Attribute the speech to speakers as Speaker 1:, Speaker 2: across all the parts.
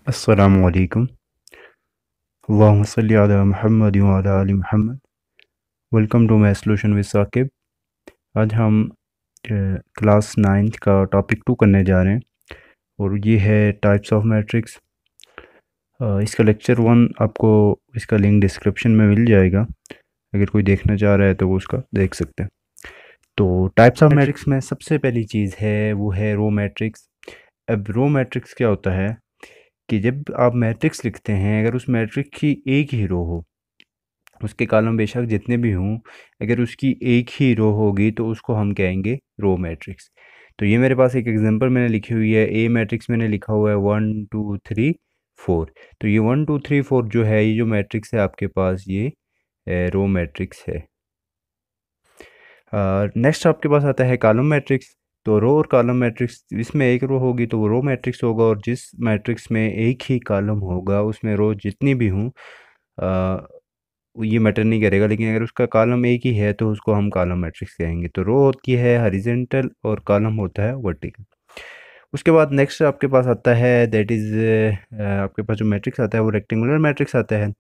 Speaker 1: अस्सलामु अलैकुम। अल्लाहुम्मा सल्लि अला मुहम्मद व अला आलि Muhammad. Welcome to my solution with Saqib. आज हम क्लास नाइन्थ का टॉपिक 2 करने जा रहे हैं और ये है टाइप्स ऑफ मैट्रिक्स। इसका लेक्चर 1 आपको इसका लिंक डिस्क्रिप्शन में मिल जाएगा। अगर कोई देखना चाह रहा है तो वो उसका देख सकते हैं। तो टाइप्स ऑफ मैट्रिक्स में सबसे पहली चीज़ है वो है रो मैट्रिक्स। अब रो मैट्रिक्स क्या होता है कि जब आप मैट्रिक्स लिखते हैं, अगर उस मैट्रिक्स की एक ही रो हो, उसके कॉलम बेशक जितने भी हों, अगर उसकी एक ही रो होगी तो उसको हम कहेंगे रो मैट्रिक्स। तो ये मेरे पास एक एग्जांपल मैंने लिखी हुई है। ए मैट्रिक्स मैंने लिखा हुआ है 1 2 3 4। तो ये 1 2 3 4 जो है, ये जो मैट्रिक्स है आपके पास, ये रो मैट्रिक्स है। नेक्स्ट आपके पास आता है कॉलम मैट्रिक्स। तो रो और कॉलम मैट्रिक्स, इसमें एक रो होगी तो वो रो मैट्रिक्स होगा, और जिस मैट्रिक्स में एक ही कॉलम होगा उसमें रो जितनी भी हों ये मैटर नहीं करेगा, लेकिन अगर उसका कॉलम एक ही है तो उसको हम कॉलम मैट्रिक्स कहेंगे। तो रो होती है हॉरिजॉन्टल और कॉलम होता है वर्टिकल। उसके बाद नेक्स्ट आपके पास आता है दैट इज़ आपके पास जो मैट्रिक्स आता है वो रेक्टेंगुलर मैट्रिक्स आता है।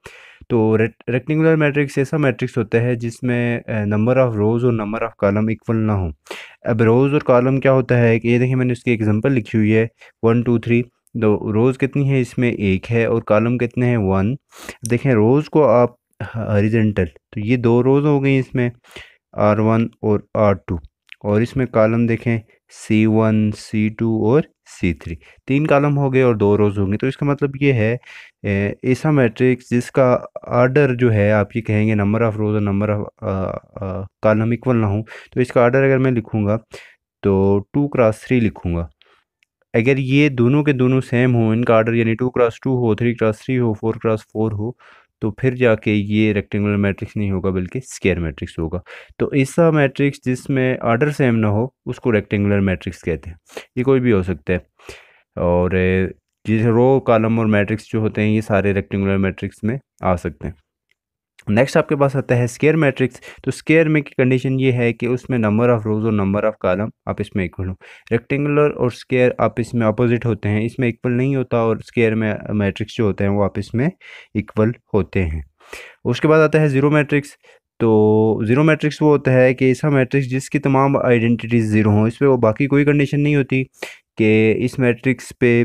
Speaker 1: तो रेक्टेंगुलर मैट्रिक्स ऐसा मैट्रिक्स होता है जिसमें नंबर ऑफ़ रोज़ और नंबर ऑफ़ कॉलम इक्वल ना हो। अब रोज़ और कॉलम क्या होता है कि ये देखिए मैंने इसकी एग्जांपल लिखी हुई है 1 2 3। तो रोज़ कितनी है, इसमें एक है, और कॉलम कितने हैं 1। देखें रोज़ को आप हॉरिजॉन्टल, तो ये दो रोज़ हो गई इसमें R1 और R2, और इसमें कॉलम देखें C1 C2 और C3, तीन कॉलम हो गए और दो रोज़ होंगे। तो इसका मतलब ये है ऐसा मैट्रिक्स जिसका आर्डर जो है आप ये कहेंगे नंबर ऑफ़ रोज़ और नंबर ऑफ़ कॉलम इक्वल ना हो। तो इसका आर्डर अगर मैं लिखूँगा तो 2 क्रॉस 3 लिखूँगा। अगर ये दोनों के दोनों सेम हो, इनका ऑर्डर यानी 2 क्रॉस 2 हो, 3 क्रॉस 3 हो, 4 क्रॉस 4 हो, तो फिर जाके ये रेक्टेंगुलर मैट्रिक्स नहीं होगा बल्कि स्क्वायर मैट्रिक्स होगा। तो ऐसा मैट्रिक्स जिसमें ऑर्डर सेम ना हो उसको रेक्टेंगुलर मैट्रिक्स कहते हैं। ये कोई भी हो सकता है। और जैसे रो कॉलम और मैट्रिक्स जो होते हैं ये सारे रेक्टेंगुलर मैट्रिक्स में आ सकते हैं। नेक्स्ट आपके पास आता है स्क्वायर मैट्रिक्स। तो स्क्वायर में की कंडीशन ये है कि उसमें नंबर ऑफ़ रोज़ और नंबर ऑफ़ कॉलम आपस में इक्वल हो। रेक्टेंगुलर और स्क्वायर आपस में अपोजिट होते हैं, इसमें इक्वल नहीं होता, और स्क्वायर में मैट्रिक्स जो होते हैं वो आपस में इक्वल होते हैं। उसके बाद आता है ज़ीरो मैट्रिक्स। तो ज़ीरो मैट्रिक्स वो होता है कि ऐसा मैट्रिक्स जिसकी तमाम आइडेंटिटीज़ ज़ीरो हों, इस पे वो बाकी कोई कंडीशन नहीं होती कि इस मैट्रिक्स पे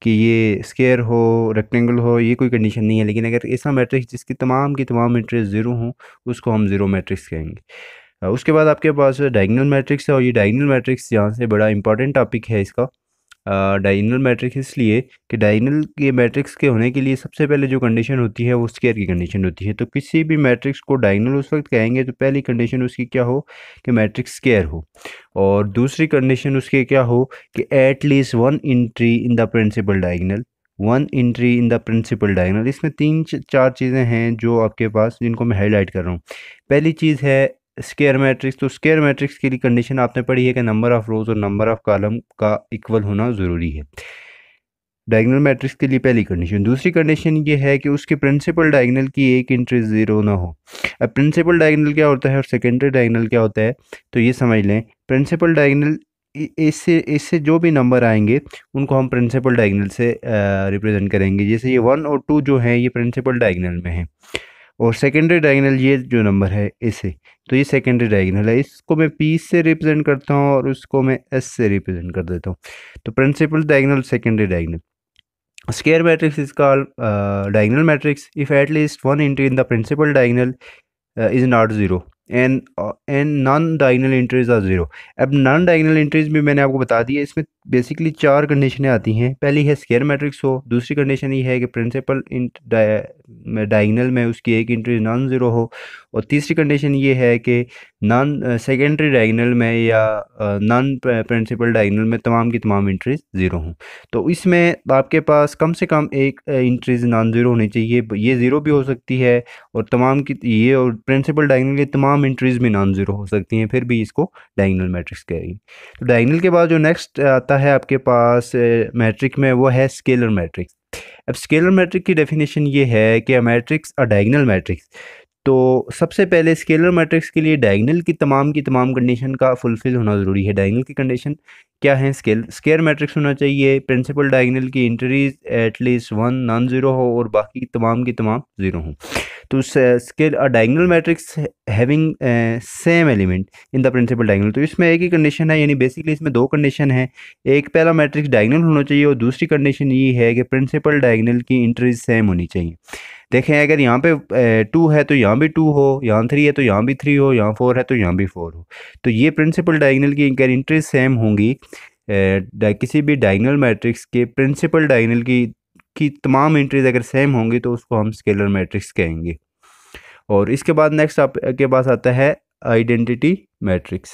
Speaker 1: कि ये स्क्वायर हो, रेक्टेंगल हो, ये कोई कंडीशन नहीं है। लेकिन अगर ऐसा मैट्रिक्स जिसकी तमाम की तमाम एंट्रीज ज़ीरो हों उसको हम ज़ीरो मैट्रिक्स कहेंगे। उसके बाद आपके पास डायगोनल मैट्रिक्स है, और ये डायगोनल मैट्रिक्स यहाँ से बड़ा इंपॉर्टेंट टॉपिक है इसका। डायगोनल मैट्रिक्स इसलिए कि डायगोनल के मैट्रिक्स के होने के लिए सबसे पहले जो कंडीशन होती है वो स्क्वायर की कंडीशन होती है। तो किसी भी मैट्रिक्स को डायगोनल उस वक्त कहेंगे तो पहली कंडीशन उसकी क्या हो कि मैट्रिक्स स्क्वायर हो, और दूसरी कंडीशन उसकी क्या हो कि at least one entry in the principal diagonal, one entry in the principal diagonal. इसमें चार चीज़ें हैं जो आपके पास, जिनको मैं हाईलाइट कर रहा हूँ। पहली चीज़ है स्क्वायर मैट्रिक्स। तो स्क्वायर मैट्रिक्स के लिए कंडीशन आपने पढ़ी है कि नंबर ऑफ़ रोज़ और नंबर ऑफ़ कॉलम का इक्वल होना ज़रूरी है डायगोनल मैट्रिक्स के लिए, पहली कंडीशन। दूसरी कंडीशन ये है कि उसके प्रिंसिपल डायगोनल की एक एंट्री ज़ीरो ना हो। अब प्रिंसिपल डायगोनल क्या होता है और सेकेंडरी डायगोनल क्या होता है, तो ये समझ लें। प्रिंसिपल डायगोनल, इससे इससे जो भी नंबर आएंगे उनको हम प्रिंसिपल डायगोनल से रिप्रेजेंट करेंगे। जैसे ये 1 और 2 जो हैं ये प्रिंसिपल डायगोनल में हैं, और सेकेंडरी डायगोनल ये जो नंबर है इसे, तो ये सेकेंडरी डायगोनल है। इसको मैं पी से रिप्रेजेंट करता हूँ और उसको मैं एस से रिप्रेजेंट कर देता हूँ। तो principal diagonal, secondary diagonal. Square matrix is called diagonal matrix if at least one entry in the principal diagonal is not zero and non diagonal entries are zero. अब नॉन डायगोनल एंट्रीज भी मैंने आपको बता दी है। इसमें basically चार कंडीशनें आती हैं। पहली है स्क्वायर मैट्रिक्स हो, दूसरी कंडीशन ये है कि प्रिंसिपल डायगोनल में उसकी एक एंट्री नॉन ज़ीरो हो, और तीसरी कंडीशन ये है कि नॉन सेकेंडरी डायगोनल में या नॉन प्रिंसिपल डायगोनल में तमाम की तमाम एंट्रीज ज़ीरो हों। तो इसमें आपके पास कम से कम एक एंट्रीज नॉन ज़ीरो होनी चाहिए। ये ज़ीरो भी हो सकती है, और तमाम की ये, और प्रिंसिपल डायगोनल की तमाम एंट्रीज भी नॉन ज़ीरो हो सकती हैं, फिर भी इसको डायगोनल मैट्रिक्स कहेंगे। तो डायगोनल के बाद जो नेक्स्ट आता है आपके पास मैट्रिक में, वो है स्केलर मैट्रिक्स। अब स्केलर मैट्रिक की डेफिनेशन ये है कि मैट्रिक्स अ डायगोनल मैट्रिक्स तो सबसे पहले स्केलर मैट्रिक्स के लिए डायगोनल की तमाम कंडीशन का फुलफिल होना ज़रूरी है। डायगोनल की कंडीशन क्या है? स्केयर मैट्रिक्स होना चाहिए, प्रिंसिपल डायगोनल की एंट्रीज एटलीस्ट 1 नॉन ज़ीरो हो और बाकी की तमाम ज़ीरो हों। तो scalar diagonal matrix having same element in the principal diagonal. तो इसमें एक ही कंडीशन है, यानी बेसिकली इसमें दो कंडीशन है। एक पहला मैट्रिक्स डायगोनल होना चाहिए और दूसरी कंडीशन ये है कि प्रिंसिपल डायगोनल की एंट्रीज सेम होनी चाहिए। देखें, अगर यहाँ पे 2 है तो यहाँ भी 2 हो, यहाँ 3 है तो यहाँ भी 3 हो, यहाँ 4 है तो यहाँ भी 4 हो। तो ये प्रिंसिपल डायगोनल की अगर एंट्रीज सेम होंगी किसी भी डायगोनल मैट्रिक्स के प्रिंसिपल डायगोनल की तमाम एंट्रीज अगर सेम होंगी तो उसको हम स्केलर मैट्रिक्स कहेंगे। और इसके बाद नेक्स्ट आपके पास आता है आइडेंटिटी मैट्रिक्स।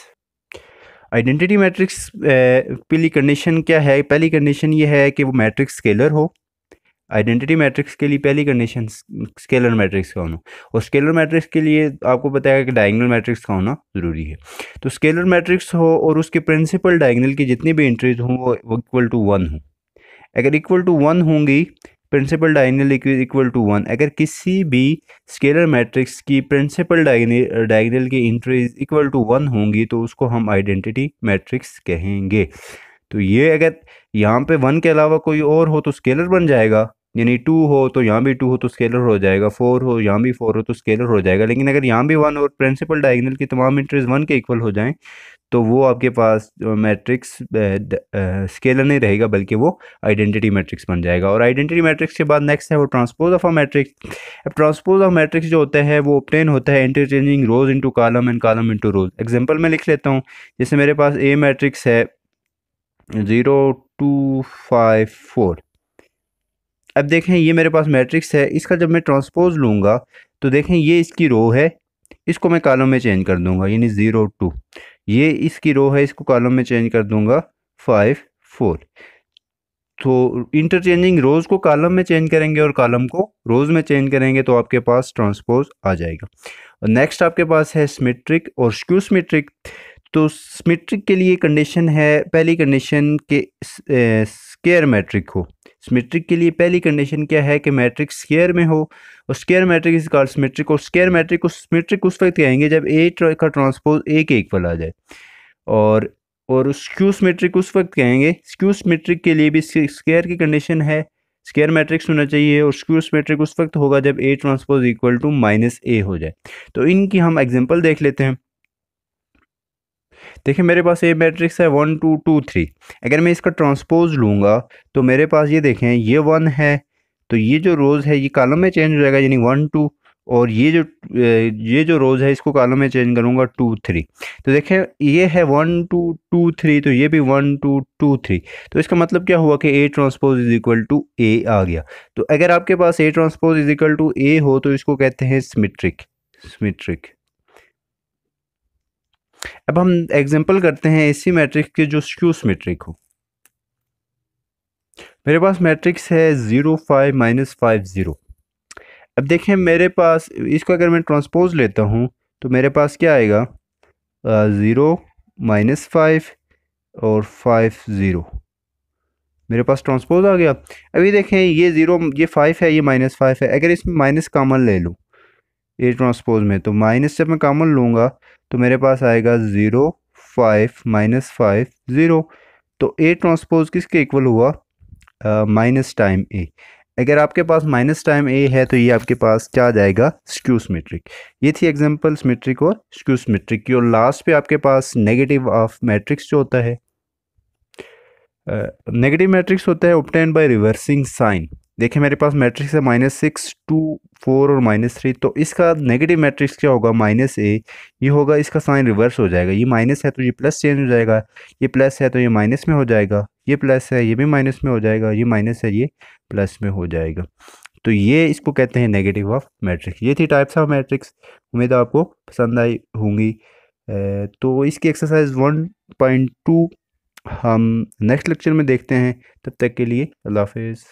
Speaker 1: आइडेंटिटी मैट्रिक्स पहली कंडीशन क्या है? पहली कंडीशन ये है कि वो मैट्रिक्स स्केलर हो। आइडेंटिटी मैट्रिक्स के लिए पहली कंडीशन स्केलर मैट्रिक्स का होना, और स्केलर मैट्रिक्स के लिए आपको बताया कि डायगोनल मैट्रिक्स का होना ज़रूरी है। तो स्केलर मैट्रिक्स हो और उसके प्रिंसिपल डायगोनल की जितनी भी एंट्रीज हों वो इक्वल टू 1 हो। अगर इक्वल टू 1 होंगी, प्रिंसिपल डायगोनल इक्वल टू 1, अगर किसी भी स्केलर मैट्रिक्स की प्रिंसिपल डायगोनल की एंट्रीज इक्वल टू 1 होंगी तो उसको हम आइडेंटिटी मैट्रिक्स कहेंगे। तो ये अगर यहाँ पे 1 के अलावा कोई और हो तो स्केलर बन जाएगा, यानी 2 हो तो यहाँ भी 2 हो तो स्केलर हो जाएगा, 4 हो यहाँ भी 4 हो तो स्केलर हो जाएगा। लेकिन अगर यहाँ भी 1 और प्रिंसिपल डायगोनल की तमाम एंट्रीज 1 के इक्वल हो जाएं तो वो आपके पास मैट्रिक्स स्केलर नहीं रहेगा बल्कि वो आइडेंटिटी मैट्रिक्स बन जाएगा। और आइडेंटिटी मैट्रिक्स के बाद नेक्स्ट है वो ट्रांसपोज ऑफ अ मैट्रिक्स। अब ट्रांसपोज ऑफ मैट्रिक्स जो होता है वो ऑब्टेन होता है interchanging rose into column and column into rose. Example मैं लिख लेता हूँ, जैसे मेरे पास ए मैट्रिक्स है 0 2 5 4। अब देखें ये मेरे पास मैट्रिक्स है, इसका जब मैं ट्रांसपोज लूँगा तो देखें ये इसकी रो है, इसको मैं कॉलम में चेंज कर दूंगा, यानी 0 2। ये इसकी रो है, इसको कॉलम में चेंज कर दूंगा 5 4। तो इंटरचेंजिंग रोज़ को कॉलम में चेंज करेंगे और कॉलम को रोज़ में चेंज करेंगे तो आपके पास ट्रांसपोज आ जाएगा। और नेक्स्ट आपके पास है सिमेट्रिक और स्क्यू सिमेट्रिक। तो सिमेट्रिक के लिए कंडीशन है, पहली कंडीशन के स्क्वायर मैट्रिक हो। सिमेट्रिक के लिए पहली कंडीशन क्या है कि मैट्रिक्स स्क्वायर में हो, और square matrix is called symmetric. और स्क्वायर मैट्रिक को सिमेट्रिक उस वक्त कहेंगे जब ए का ट्रांसपोज ए के इक्वल आ जाए। और स्क्यू सिमेट्रिक उस वक्त कहेंगे, स्क्यू सिमेट्रिक के लिए भी स्क्वायर की कंडीशन है, स्क्वायर मैट्रिक्स होना चाहिए, और स्क्यू सिमेट्रिक उस वक्त होगा जब A transpose equal to -a हो जाए। तो इनकी हम एग्जांपल देख लेते हैं। देखिए मेरे पास ए मैट्रिक्स है 1 2 2 3। अगर मैं इसका ट्रांसपोज लूँगा तो मेरे पास ये देखें ये 1 है, तो ये जो रोज़ है ये कॉलम में चेंज हो जाएगा, यानी 1 2। और ये जो रोज़ है इसको कॉलम में चेंज करूँगा 2 3। तो देखें ये है 1 2 2 3, तो ये भी 1 2 2 3। तो इसका मतलब क्या हुआ कि A transpose is equal to A आ गया। तो अगर आपके पास A transpose is equal to A हो तो इसको कहते हैं सिमेट्रिक। अब हम एग्जांपल करते हैं इसी मैट्रिक्स के जो स्क्यू सिमेट्रिक हो। मेरे पास मैट्रिक्स है 0 5 -5 0। अब देखें मेरे पास इसको अगर मैं ट्रांसपोज लेता हूँ तो मेरे पास क्या आएगा 0 -5 और 5 0। मेरे पास ट्रांसपोज आ गया। अभी देखें ये 0 ये 5 है, ये -5 है, अगर इसमें माइनस कॉमन ले लूँ ए ट्रांसपोज में तो माइनस जब मैं कॉमन लूँगा तो मेरे पास आएगा 0 5 -5 0। तो ए ट्रांसपोज किसके इक्वल हुआ? माइनस टाइम ए। अगर आपके पास माइनस टाइम ए है तो ये आपके पास क्या आ जाएगा? Skew symmetric. ये थी एग्जांपल सिमेट्रिक और स्क्यू सिमेट्रिक की। और लास्ट पे आपके पास नेगेटिव ऑफ मैट्रिक्स जो होता है, नेगेटिव मैट्रिक्स होता है ऑब्टेन बाय रिवर्सिंग साइन। देखिए मेरे पास मैट्रिक्स है -6 2 4 और -3। तो इसका नेगेटिव मैट्रिक्स क्या होगा? -a। ये होगा, इसका साइन रिवर्स हो जाएगा, ये माइनस है तो ये प्लस चेंज हो जाएगा, ये प्लस है तो ये माइनस में हो जाएगा, ये प्लस है ये भी माइनस में हो जाएगा, ये माइनस है ये प्लस में हो जाएगा। तो ये इसको कहते हैं नेगेटिव ऑफ मैट्रिक्स। ये थी टाइप्स ऑफ मैट्रिक्स। उम्मीद है आपको पसंद आई होंगी। तो इसकी एक्सरसाइज 1.2 हम नेक्स्ट लेक्चर में देखते हैं। तब तक के लिए अल्लाह हाफिज़।